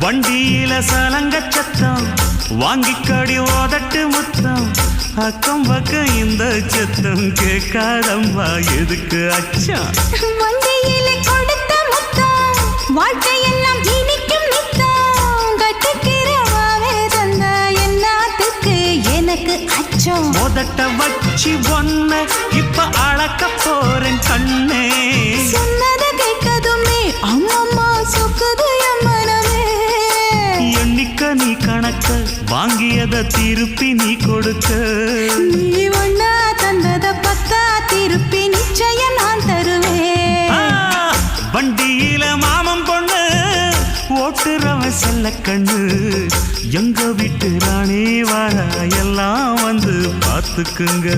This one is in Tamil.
வண்டியில சலங்க சத்தம் வாங்கிக்கடி ஓதட்டு முத்தம் அக்கம் பக்கம் இந்த சத்தம் கேட்காதம்மா எதுக்கு அச்சம் வண்டியில கொடுத்த முத்தம் வாழ்க்கையெல்லாம் இனிக்கும் நித்தம் கட்டுக்கிறவாவே தந்த எல்லாத்துக்கு எனக்கு அச்சம் மோதட்ட வச்சு ஒன்ன இப்ப அளக்க போறேன் கண்ணே சொன்னத கேட்கதுமே அம்மம்மா சொக்குது எம்மனமே எண்ணிக்க நீ கணக்க வாங்கியத திருப்பி நீ கொடுக்க நீ ஒண்ணா தந்தத பத்தா திருப்பி நிச்சயம் நான் தருவேன் வண்டியில மாமன் பொண்ணு ஓட்டுறவன் செல்ல கண்ணு எங்க வீட்டு ராணி வார எல்லாம் வந்து பார்த்துக்குங்க